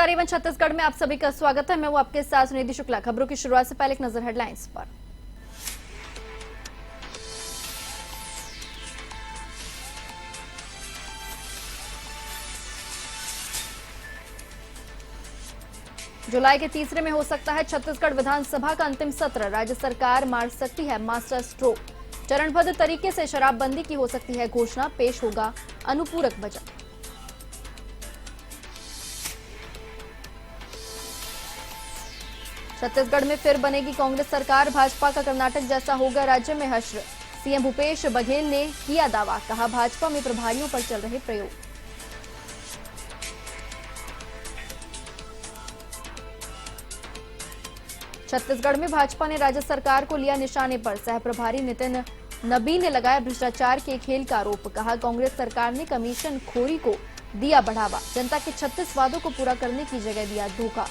नमस्कार एवं छत्तीसगढ़ में आप सभी का स्वागत है। मैं हूं आपके साथ सुनिधि शुक्ला। खबरों की शुरुआत से पहले एक नजर हेडलाइंस पर। जुलाई के तीसरे में हो सकता है छत्तीसगढ़ विधानसभा का अंतिम सत्र। राज्य सरकार मार सकती है मास्टर स्ट्रोक। चरणबद्ध तरीके से शराबबंदी की हो सकती है घोषणा। पेश होगा अनुपूरक बजट। छत्तीसगढ़ में फिर बनेगी कांग्रेस सरकार। भाजपा का कर्नाटक जैसा होगा राज्य में हश्र। सीएम भूपेश बघेल ने किया दावा, कहा भाजपा में प्रभारियों पर चल रहे प्रयोग। छत्तीसगढ़ में भाजपा ने राज्य सरकार को लिया निशाने पर। सह प्रभारी नितिन नबी ने लगाया भ्रष्टाचार के खेल का आरोप। कहा कांग्रेस सरकार ने कमीशन खोरी को दिया बढ़ावा। जनता के 36 वादों को पूरा करने की जगह दिया धोखा।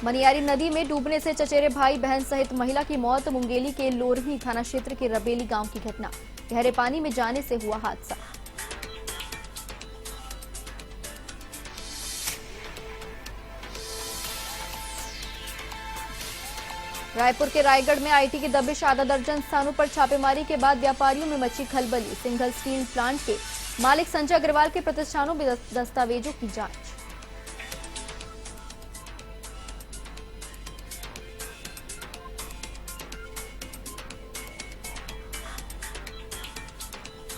मनियारी नदी में डूबने से चचेरे भाई बहन सहित महिला की मौत। मुंगेली के लोरही थाना क्षेत्र के रबेली गांव की घटना। गहरे पानी में जाने से हुआ हादसा। रायपुर के रायगढ़ में आईटी की दबिश। आधा दर्जन स्थानों पर छापेमारी के बाद व्यापारियों में मची खलबली। सिंगल स्टील प्लांट के मालिक संजय अग्रवाल के प्रतिष्ठानों में दस्तावेजों की जांच।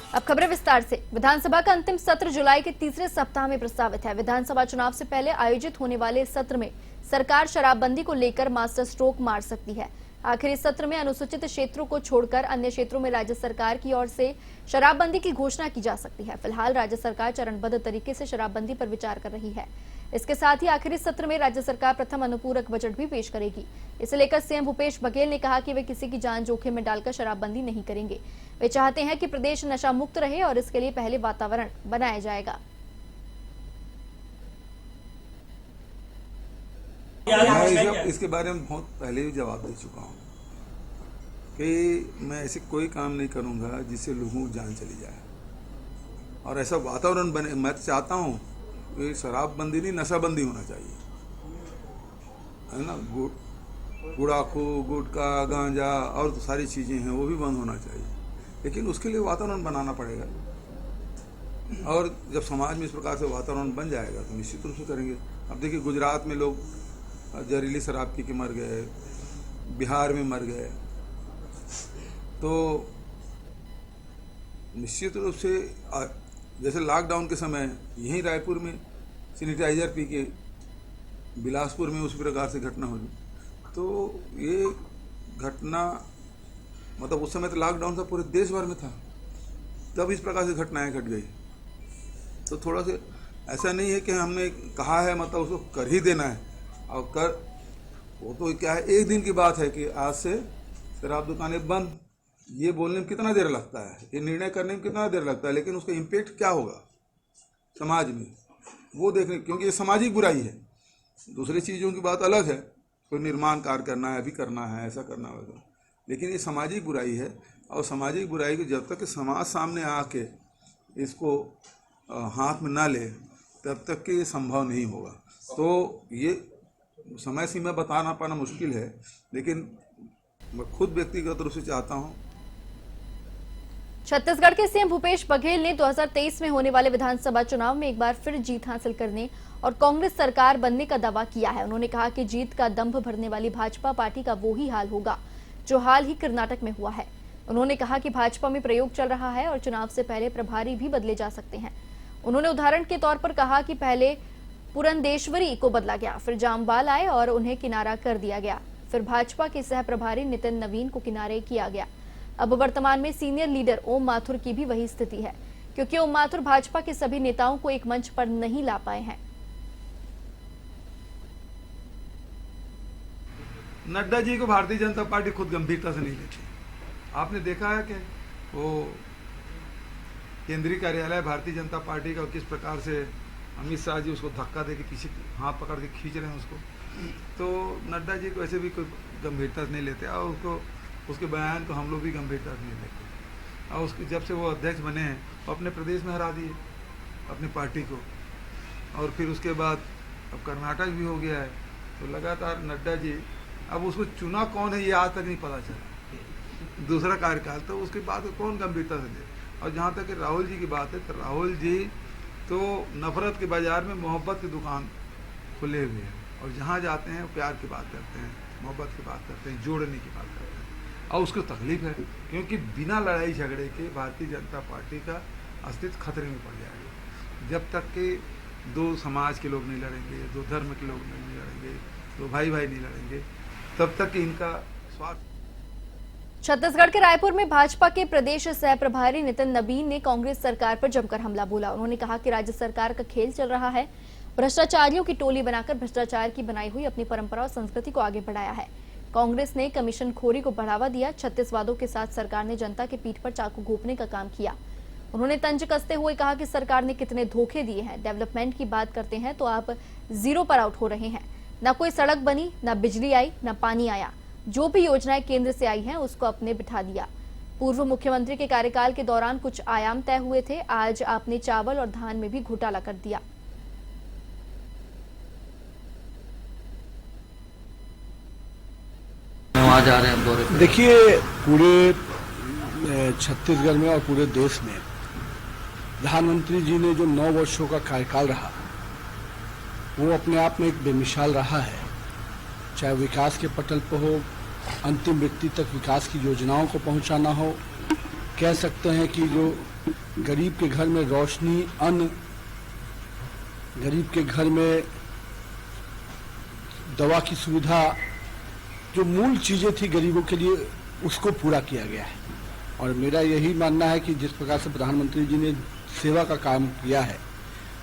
अब खबरें विस्तार से। विधानसभा का अंतिम सत्र जुलाई के तीसरे सप्ताह में प्रस्तावित है। विधानसभा चुनाव से पहले आयोजित होने वाले इस सत्र में सरकार शराबबंदी को लेकर मास्टर स्ट्रोक मार सकती है। आखिर इस सत्र में अनुसूचित क्षेत्रों को छोड़कर अन्य क्षेत्रों में राज्य सरकार की ओर से शराबबंदी की घोषणा की जा सकती है। फिलहाल राज्य सरकार चरणबद्ध तरीके से शराबबंदी पर विचार कर रही है। इसके साथ ही आखिरी सत्र में राज्य सरकार प्रथम अनुपूरक बजट भी पेश करेगी। इसे लेकर सीएम भूपेश बघेल ने कहा कि वे किसी की जान जोखिम में डालकर शराबबंदी नहीं करेंगे। वे चाहते हैं कि प्रदेश नशा मुक्त रहे और इसके लिए पहले वातावरण बनाया जाएगा। इसके बारे में बहुत पहले भी जवाब दे चुका हूँ कि मैं ऐसे कोई काम नहीं करूँगा जिससे लोगों की जान चली जाए और ऐसा वातावरण बने। मैं चाहता हूँ कि शराबबंदी नहीं, नशाबंदी होना चाहिए, है ना। गुड़ाखू, गुटखा, गांजा और तो सारी चीज़ें हैं वो भी बंद होना चाहिए, लेकिन उसके लिए वातावरण बनाना पड़ेगा। और जब समाज में इस प्रकार से वातावरण बन जाएगा तो निश्चित रूप से करेंगे। अब देखिए, गुजरात में लोग जहरीली शराब पी के मर गए, बिहार में मर गए, तो निश्चित रूप से जैसे लॉकडाउन के समय यहीं रायपुर में सैनिटाइजर पी के बिलासपुर में उस प्रकार से घटना हुई, तो ये घटना मतलब उस समय तो लॉकडाउन था, पूरे देश भर में था, तब इस प्रकार से घटनाएं घट गई। तो थोड़ा से ऐसा नहीं है कि हमने कहा है मतलब उसको कर ही देना है और कर, वो तो क्या है, एक दिन की बात है कि आज से शराब दुकानें बंद। ये बोलने में कितना देर लगता है, ये निर्णय करने में कितना देर लगता है, लेकिन उसका इम्पैक्ट क्या होगा समाज में वो देखने, क्योंकि ये सामाजिक बुराई है। दूसरी चीज़ों की बात अलग है, कोई निर्माण कार्य करना है, अभी करना है, ऐसा करना होगा, लेकिन ये सामाजिक बुराई है। और सामाजिक बुराई को जब तक समाज सामने आके इसको हाथ में ना ले तब तक कि ये संभव नहीं होगा। तो ये समय सीमा बताना पाना मुश्किल है, लेकिन मैं खुद व्यक्तिगत रूप से चाहता हूँ। छत्तीसगढ़ के सीएम भूपेश बघेल ने 2023 में होने वाले विधानसभा चुनाव में एक बार फिर जीत हासिल करने और कांग्रेस सरकार बनने का दावा किया है। उन्होंने कहा कि जीत का दंभ भरने वाली भाजपा पार्टी का वो ही हाल होगा जो हाल ही कर्नाटक में हुआ है। उन्होंने कहा कि भाजपा में प्रयोग चल रहा है और चुनाव से पहले प्रभारी भी बदले जा सकते हैं। उन्होंने उदाहरण के तौर पर कहा कि पहले पुरंदेश्वरी को बदला गया, फिर जामवाल आए और उन्हें किनारा कर दिया गया, फिर भाजपा के सह प्रभारी नितिन नवीन को किनारे किया गया। अब वर्तमान में सीनियर लीडर ओम माथुर की भी वही स्थिति है, क्योंकि ओम माथुर भाजपा के सभी नेताओं को एक मंच पर नहीं ला पाए हैं। नड्डा जी को भारतीय जनता पार्टी खुद गंभीरता से नहीं लेती। आपने देखा है कि वो केंद्रीय कार्यालय भारतीय जनता पार्टी का किस प्रकार से अमित शाह जी उसको धक्का दे के पीछे हाथ पकड़ के खींच रहे हैं उसको, तो नड्डा जी को ऐसे भी कोई गंभीरता से नहीं लेते और उसको उसके बयान को हम लोग भी गंभीरता से नहीं लेते। और उसकी जब से वो अध्यक्ष बने हैं वो अपने प्रदेश में हरा दिए अपनी पार्टी को, और फिर उसके बाद अब कर्नाटक भी हो गया है। तो लगातार नड्डा जी, अब उसको चुना कौन है ये आज तक नहीं पता चला, दूसरा कार्यकाल, तो उसके बाद कौन गंभीरता से दे। और जहाँ तक राहुल जी की बात है, तो राहुल जी तो नफरत के बाजार में मोहब्बत की दुकान खुले हुए हैं, और जहाँ जाते हैं प्यार की बात करते हैं, मोहब्बत की बात करते हैं, जोड़ने की बात करते हैं। और उसको तकलीफ है क्योंकि बिना लड़ाई झगड़े के भारतीय जनता पार्टी का अस्तित्व खतरे में पड़ जाएगा। जब तक कि दो समाज के लोग नहीं लड़ेंगे, दो धर्म के लोग नहीं लड़ेंगे, दो भाई भाई नहीं लड़ेंगे, तब तक कि इनका स्वार्थ। छत्तीसगढ़ के रायपुर में भाजपा के प्रदेश सह प्रभारी नितिन नबीन ने कांग्रेस सरकार पर जमकर हमला बोला। उन्होंने कहा कि राज्य सरकार का खेल चल रहा है, भ्रष्टाचारियों की टोली बनाकर भ्रष्टाचार की बनाई हुई अपनी परंपरा और संस्कृति को आगे बढ़ाया है। कांग्रेस ने कमीशन खोरी को बढ़ावा दिया, 36 वादों के साथ सरकार ने जनता के पीठ पर चाकू घोंपने का काम किया। उन्होंने तंज कसते हुए कहा कि सरकार ने कितने धोखे दिए हैं। डेवलपमेंट की बात करते हैं तो आप जीरो पर आउट हो रहे हैं। न कोई सड़क बनी, न बिजली आई, न पानी आया। जो भी योजनाएं केंद्र से आई हैं उसको अपने बिठा दिया। पूर्व मुख्यमंत्री के कार्यकाल के दौरान कुछ आयाम तय हुए थे, आज आपने चावल और धान में भी घोटाला कर दिया। वहाँ जा रहे हैं दौरे पे। देखिए, पूरे छत्तीसगढ़ में और पूरे देश में प्रधानमंत्री जी ने जो 9 वर्षों का कार्यकाल रहा वो अपने आप में एक बेमिसाल रहा है। चाहे विकास के पटल पर हो, अंतिम व्यक्ति तक विकास की योजनाओं को पहुंचाना हो, कह सकते हैं कि जो गरीब के घर में रोशनी, अन्न, गरीब के घर में दवा की सुविधा, जो मूल चीजें थी गरीबों के लिए, उसको पूरा किया गया है। और मेरा यही मानना है कि जिस प्रकार से प्रधानमंत्री जी ने सेवा का काम किया है,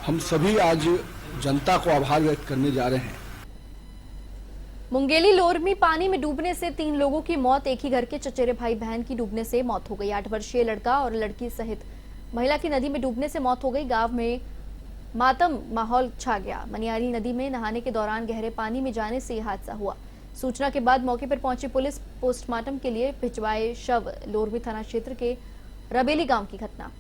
हम सभी आज जनता को आभार व्यक्त करने जा रहे हैं। मुंगेली लोर में पानी में डूबने से 3 लोगों की मौत। एक ही घर के चचेरे भाई बहन की डूबने से मौत हो गई। 8 वर्षीय लड़का और लड़की सहित महिला की नदी में डूबने से मौत हो गई। गांव में मातम माहौल छा गया। मनियारी नदी में नहाने के दौरान गहरे पानी में जाने से यह हादसा हुआ। सूचना के बाद मौके पर पहुंची पुलिस पोस्टमार्टम के लिए भिजवाए शव। लोरमी थाना क्षेत्र के रबेली गांव की घटना।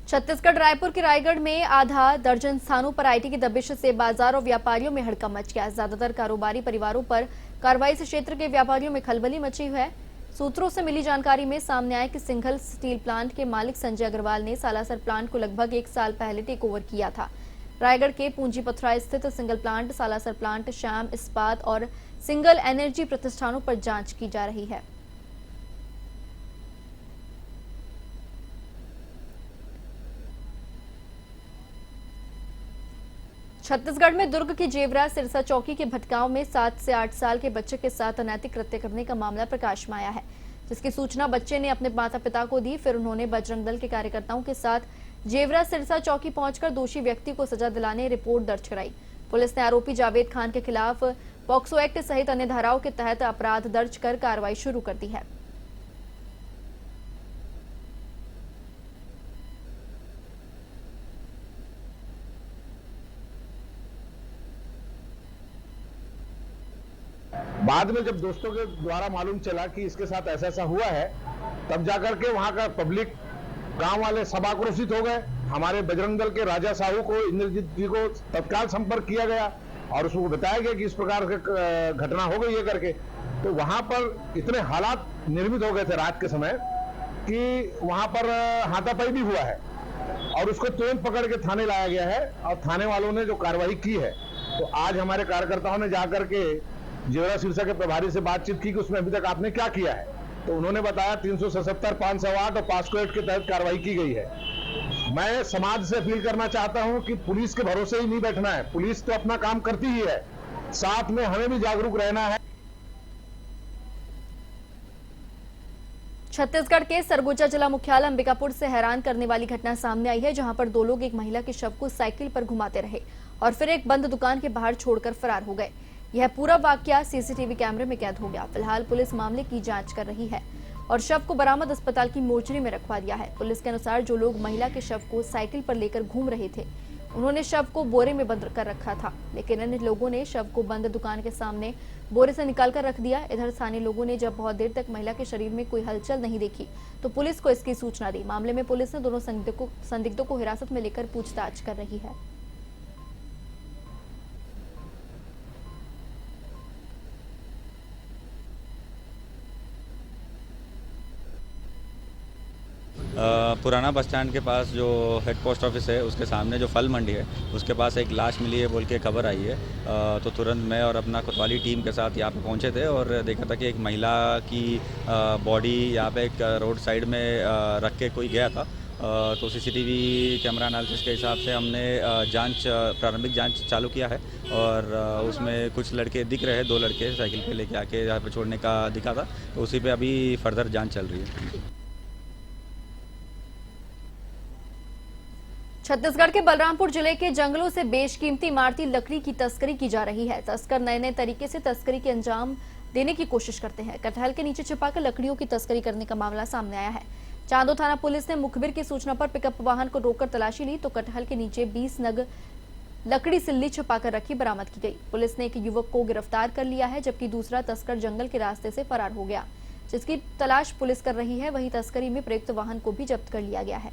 छत्तीसगढ़ रायपुर के रायगढ़ में आधा दर्जन स्थानों पर आईटी की दबिश से बाजार और व्यापारियों में हड़कंप मच गया। ज्यादातर कारोबारी परिवारों पर कार्रवाई से क्षेत्र के व्यापारियों में खलबली मची हुई है। सूत्रों से मिली जानकारी में सामने आया कि सिंघल स्टील प्लांट के मालिक संजय अग्रवाल ने सालासर प्लांट को लगभग 1 साल पहले टेक ओवर किया था। रायगढ़ के पूंजीपथरा स्थित single plant, Salasar plant, Shyam इस्पात और सिंगल एनर्जी प्रतिष्ठानों पर जांच की जा रही है। छत्तीसगढ़ में दुर्ग की जेवरा सिरसा चौकी के भटगांव में 7 से 8 साल के बच्चे के साथ अनैतिक कृत्य करने का मामला प्रकाश में आया है, जिसकी सूचना बच्चे ने अपने माता पिता को दी। फिर उन्होंने बजरंग दल के कार्यकर्ताओं के साथ जेवरा सिरसा चौकी पहुंचकर दोषी व्यक्ति को सजा दिलाने रिपोर्ट दर्ज कराई। पुलिस ने आरोपी जावेद खान के खिलाफ पॉक्सो एक्ट सहित अन्य धाराओं के तहत अपराध दर्ज कर कार्रवाई शुरू कर दी है। बाद में जब दोस्तों के द्वारा मालूम चला कि इसके साथ ऐसा ऐसा हुआ है, तब जाकर के वहां का पब्लिक, गांव वाले सब आक्रोशित हो गए। हमारे बजरंग दल के राजा साहू को, इंद्रजीत जी को तत्काल संपर्क किया गया और उसको बताया गया कि इस प्रकार की घटना हो गई है करके। तो वहां पर इतने हालात निर्मित हो गए थे रात के समय कि वहां पर हाथापाई भी हुआ है और उसको तुरंत पकड़ के थाने लाया गया है और थाने वालों ने जो कार्रवाई की है। तो आज हमारे कार्यकर्ताओं ने जाकर के जेवरा सिरसा के प्रभारी से बातचीत की कि उसमें अभी तक आपने क्या किया है। तो उन्होंने बताया 377, 508 और पॉक्सो एक्ट के तहत कार्रवाई की गई है। मैं समाज से अपील करना चाहता हूं कि पुलिस के भरोसे ही नहीं बैठना है। पुलिस तो अपना काम करती ही है, साथ में हमें भी जागरूक रहना है। छत्तीसगढ़ के सरगुजा जिला मुख्यालय अंबिकापुर से हैरान करने वाली घटना सामने आई है, जहां पर 2 लोग एक महिला के शव को साइकिल पर घुमाते रहे और फिर एक बंद दुकान के बाहर छोड़कर फरार हो गए। यह पूरा वाकया सीसीटीवी कैमरे में कैद हो गया। फिलहाल पुलिस मामले की जांच कर रही है और शव को बरामद अस्पताल की मोर्चरी में रखवा दिया है। पुलिस के अनुसार जो लोग महिला के शव को साइकिल पर लेकर घूम रहे थे उन्होंने शव को बोरे में बंद कर रखा था, लेकिन अन्य लोगों ने शव को बंद दुकान के सामने बोरे से निकालकर रख दिया। इधर स्थानीय लोगों ने जब बहुत देर तक महिला के शरीर में कोई हलचल नहीं देखी तो पुलिस को इसकी सूचना दी। मामले में पुलिस ने दोनों संदिग्धों को हिरासत में लेकर पूछताछ कर रही है। पुराना बस स्टैंड के पास जो हेड पोस्ट ऑफिस है उसके सामने जो फल मंडी है उसके पास एक लाश मिली है बोल के खबर आई है। तो तुरंत मैं और अपना कोतवाली टीम के साथ यहाँ पे पहुँचे थे और देखा था कि एक महिला की बॉडी यहाँ पे एक रोड साइड में रख के कोई गया था। तो सीसीटीवी कैमरा एनालिसिस के हिसाब से हमने प्रारंभिक जांच चालू किया है और उसमें कुछ लड़के दिख रहे हैं, 2 लड़के साइकिल पे लेके आके यहाँ पे छोड़ने का दिखा था, तो उसी पे अभी फर्दर जांच चल रही है। छत्तीसगढ़ के बलरामपुर जिले के जंगलों से बेशकीमती इमारती लकड़ी की तस्करी की जा रही है। तस्कर नए नए तरीके से तस्करी के अंजाम देने की कोशिश करते हैं। कटहल के नीचे छिपाकर लकड़ियों की तस्करी करने का मामला सामने आया है। चांदो थाना पुलिस ने मुखबिर की सूचना पर पिकअप वाहन को रोककर तलाशी ली तो कटहल के नीचे 20 नग लकड़ी सिल्ली छिपाकर रखी बरामद की गई। पुलिस ने एक युवक को गिरफ्तार कर लिया है, जबकि दूसरा तस्कर जंगल के रास्ते से फरार हो गया, जिसकी तलाश पुलिस कर रही है। वहीं तस्करी में प्रयुक्त वाहन को भी जब्त कर लिया गया है।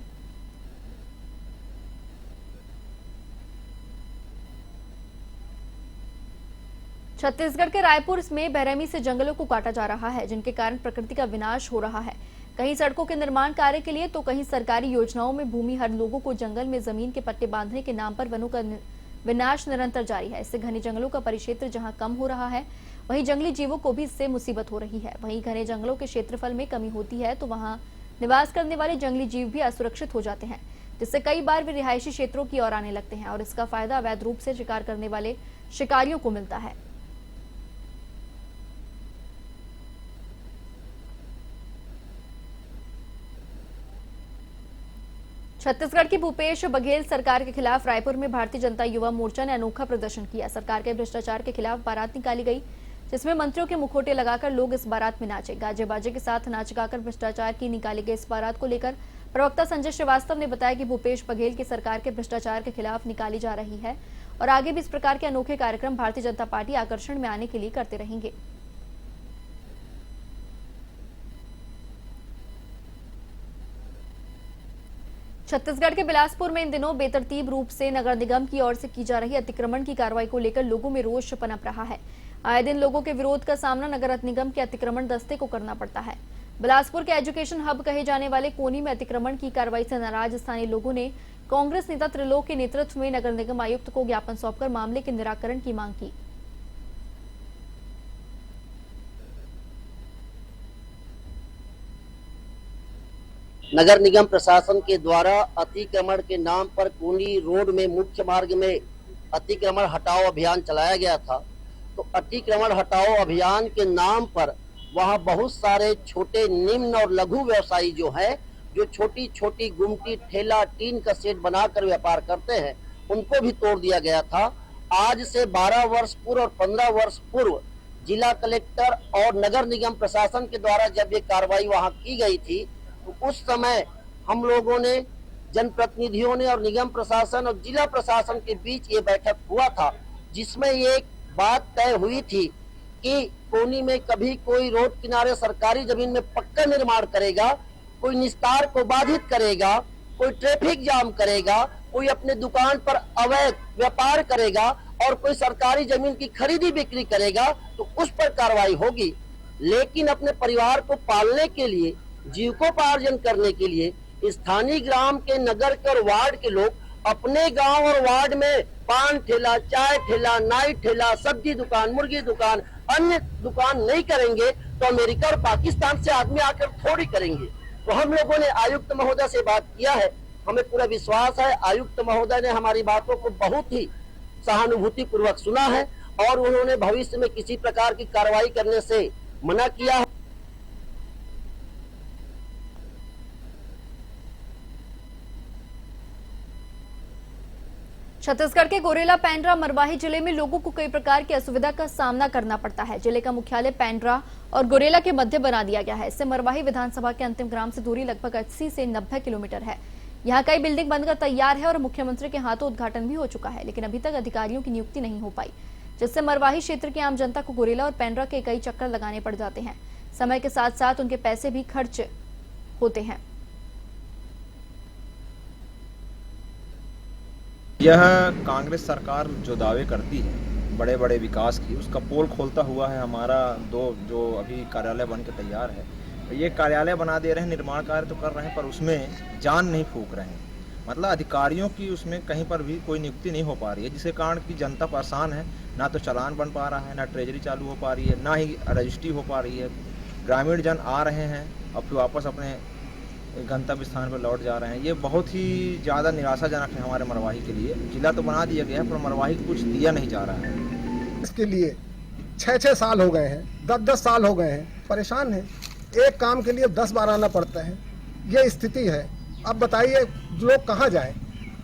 छत्तीसगढ़ के रायपुर में बेरहमी से जंगलों को काटा जा रहा है, जिनके कारण प्रकृति का विनाश हो रहा है। कहीं सड़कों के निर्माण कार्य के लिए तो कहीं सरकारी योजनाओं में भूमिहीन लोगों को जंगल में जमीन के पट्टे बांधने के नाम पर वनों का विनाश निरंतर जारी है। इससे घने जंगलों का परिक्षेत्र जहां कम हो रहा है, वहीं जंगली जीवों को भी इससे मुसीबत हो रही है। वहीं घने जंगलों के क्षेत्रफल में कमी होती है तो वहां निवास करने वाले जंगली जीव भी असुरक्षित हो जाते हैं, जिससे कई बार वे रिहायशी क्षेत्रों की ओर आने लगते हैं और इसका फायदा अवैध रूप से शिकार करने वाले शिकारियों को मिलता है। छत्तीसगढ़ की भूपेश बघेल सरकार के खिलाफ रायपुर में भारतीय जनता युवा मोर्चा ने अनोखा प्रदर्शन किया। सरकार के भ्रष्टाचार के खिलाफ बारात निकाली गई, जिसमें मंत्रियों के मुखौटे लगाकर लोग इस बारात में नाचे। गाजे बाजे के साथ नाच गाकर भ्रष्टाचार की निकाली गई इस बारात को लेकर प्रवक्ता संजय श्रीवास्तव ने बताया कि भूपेश बघेल की सरकार के भ्रष्टाचार के खिलाफ निकाली जा रही है और आगे भी इस प्रकार के अनोखे कार्यक्रम भारतीय जनता पार्टी आकर्षण में आने के लिए करते रहेंगे। छत्तीसगढ़ के बिलासपुर में इन दिनों बेतरतीब रूप से नगर निगम की ओर से की जा रही अतिक्रमण की कार्रवाई को लेकर लोगों में रोष पनप रहा है। आए दिन लोगों के विरोध का सामना नगर निगम के अतिक्रमण दस्ते को करना पड़ता है। बिलासपुर के एजुकेशन हब कहे जाने वाले कोनी में अतिक्रमण की कार्रवाई से नाराज स्थानीय लोगों ने कांग्रेस नेता त्रिलोक के नेतृत्व में नगर निगम आयुक्त को ज्ञापन सौंपकर मामले के निराकरण की मांग की। नगर निगम प्रशासन के द्वारा अतिक्रमण के नाम पर कोनी रोड में मुख्य मार्ग में अतिक्रमण हटाओ अभियान चलाया गया था। तो अतिक्रमण हटाओ अभियान के नाम पर वहां बहुत सारे छोटे निम्न और लघु व्यवसायी जो हैं, जो छोटी छोटी गुमटी ठेला टीन का सेट बनाकर व्यापार करते हैं, उनको भी तोड़ दिया गया था। आज से 12 वर्ष पूर्व और 15 वर्ष पूर्व जिला कलेक्टर और नगर निगम प्रशासन के द्वारा जब ये कार्रवाई वहां की गई थी तो उस समय हम लोगों ने, जनप्रतिनिधियों ने और निगम प्रशासन और जिला प्रशासन के बीच ये बैठक हुआ था, जिसमें ये एक बात तय हुई थी कि कोनी में कभी कोई रोड किनारे सरकारी जमीन में पक्का निर्माण करेगा, कोई निस्तार को बाधित करेगा, कोई ट्रैफिक जाम करेगा, कोई अपने दुकान पर अवैध व्यापार करेगा और कोई सरकारी जमीन की खरीदी बिक्री करेगा तो उस पर कार्रवाई होगी। लेकिन अपने परिवार को पालने के लिए, जीविकोपार्जन करने के लिए स्थानीय ग्राम के, नगर के और वार्ड के लोग अपने गांव और वार्ड में पान ठेला, चाय ठेला, नाई ठेला, सब्जी दुकान, मुर्गी दुकान, अन्य दुकान नहीं करेंगे तो अमेरिका और पाकिस्तान से आदमी आकर थोड़ी करेंगे। तो हम लोगों ने आयुक्त महोदय से बात किया है। हमें पूरा विश्वास है आयुक्त महोदय ने हमारी बातों को बहुत ही सहानुभूति पूर्वक सुना है और उन्होंने भविष्य में किसी प्रकार की कार्रवाई करने से मना किया है। छत्तीसगढ़ के गोरेला, पेंड्रा, मरवाही जिले में लोगों को कई प्रकार की असुविधा का सामना करना पड़ता है। जिले का मुख्यालय पेंड्रा और गोरेला के मध्य बना दिया गया है। इससे मरवाही विधानसभा के अंतिम ग्राम से दूरी लगभग 80 से 90 किलोमीटर है। यहाँ कई बिल्डिंग बनकर तैयार है और मुख्यमंत्री के हाथों उद्घाटन भी हो चुका है, लेकिन अभी तक अधिकारियों की नियुक्ति नहीं हो पाई, जिससे मरवाही क्षेत्र की आम जनता को गुरेला और पेंड्रा के कई चक्कर लगाने पड़ जाते हैं। समय के साथ साथ उनके पैसे भी खर्च होते हैं। यह कांग्रेस सरकार जो दावे करती है बड़े बड़े विकास की, उसका पोल खोलता हुआ है हमारा जो अभी कार्यालय बन के तैयार है। ये कार्यालय बना दे रहे हैं, निर्माण कार्य तो कर रहे हैं, पर उसमें जान नहीं फूंक रहे हैं। मतलब अधिकारियों की उसमें कहीं पर भी कोई नियुक्ति नहीं हो पा रही है, जिसके कारण की जनता परेशान है। ना तो चालान बन पा रहा है, ना ट्रेजरी चालू हो पा रही है, ना ही रजिस्ट्री हो पा रही है। ग्रामीण जन आ रहे हैं और फिर वापस अपने गंतव्य स्थान पर लौट जा रहे हैं। ये बहुत ही ज़्यादा निराशाजनक है हमारे मरवाही के लिए। जिला तो बना दिया गया है, पर मरवाही कुछ दिया नहीं जा रहा है। इसके लिए 6-6 साल हो गए हैं, 10-10 साल हो गए हैं, परेशान हैं। एक काम के लिए 10 बार आना पड़ता है, ये स्थिति है। अब बताइए लोग कहाँ जाएं?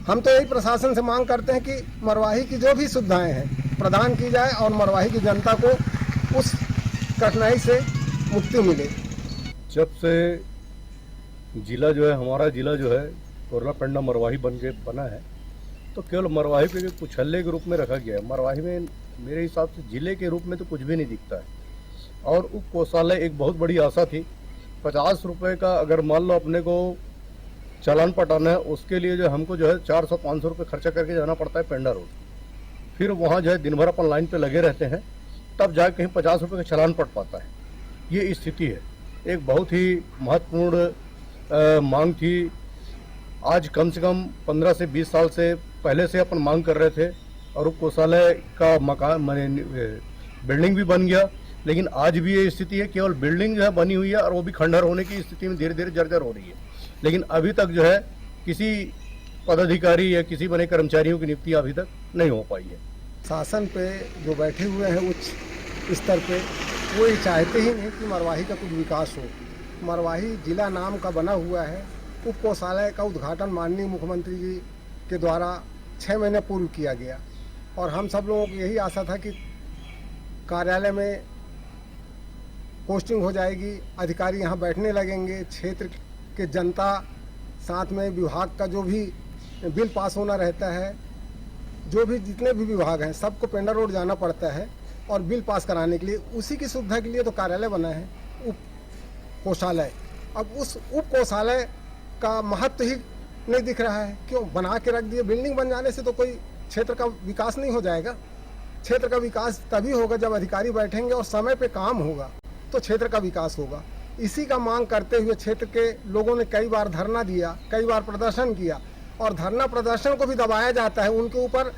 हम तो यही प्रशासन से मांग करते हैं कि मरवाही की जो भी सुविधाएं हैं प्रदान की जाए और मरवाही की जनता को उस कठिनाई से मुक्ति मिले। जब से जिला जो है, हमारा जिला जो है कोरला पेंडा मरवाही बन के बना है, तो केवल मरवाही पे कुछ हल्ले के रूप में रखा गया है। मरवाही में मेरे हिसाब से जिले के रूप में तो कुछ भी नहीं दिखता है। और उप कोषालय एक बहुत बड़ी आशा थी। 50 रुपये का अगर मान लो अपने को चालान पटाना है, उसके लिए जो हमको जो है 400-500 रुपये खर्चा करके जाना पड़ता है पेंडा रोड। फिर वहाँ जो है दिन भर अपन लाइन पे लगे रहते हैं, तब जाके कहीं 50 रुपये का चालान पट पाता है। ये स्थिति है। एक बहुत ही महत्वपूर्ण मांग थी। आज कम से कम 15 से 20 साल से पहले से अपन मांग कर रहे थे और उप कोषालय का मकान बिल्डिंग भी बन गया, लेकिन आज भी ये स्थिति है। केवल बिल्डिंग जो है बनी हुई है और वो भी खंडहर होने की स्थिति में धीरे धीरे जर्जर हो रही है। लेकिन अभी तक जो है किसी पदाधिकारी या किसी बने कर्मचारियों की नियुक्ति अभी तक नहीं हो पाई है। शासन पे जो बैठे हुए हैं उच्च स्तर पे, वो ये चाहते ही नहीं कि मरवाही का कुछ विकास हो। मरवाही जिला नाम का बना हुआ है। उप कोषालय का उद्घाटन माननीय मुख्यमंत्री जी के द्वारा 6 महीने पूर्व किया गया और हम सब लोगों की यही आशा था कि कार्यालय में पोस्टिंग हो जाएगी, अधिकारी यहाँ बैठने लगेंगे, क्षेत्र के जनता साथ में विभाग का जो भी बिल पास होना रहता है, जो भी जितने भी विभाग हैं सबको पेंडा रोड जाना पड़ता है और बिल पास कराने के लिए, उसी की सुविधा के लिए तो कार्यालय बना है उप कोषालय। अब उस उप कोषालय का महत्व ही नहीं दिख रहा है। क्यों बना के रख दिए? बिल्डिंग बन जाने से तो कोई क्षेत्र का विकास नहीं हो जाएगा। क्षेत्र का विकास तभी होगा जब अधिकारी बैठेंगे और समय पे काम होगा, तो क्षेत्र का विकास होगा। इसी का मांग करते हुए क्षेत्र के लोगों ने कई बार धरना दिया, कई बार प्रदर्शन किया और धरना प्रदर्शन को भी दबाया जाता है। उनके ऊपर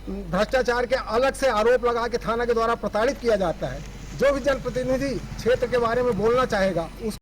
भ्रष्टाचार के अलग से आरोप लगा के थाना के द्वारा प्रताड़ित किया जाता है। जो भी जनप्रतिनिधि क्षेत्र के बारे में बोलना चाहेगा उस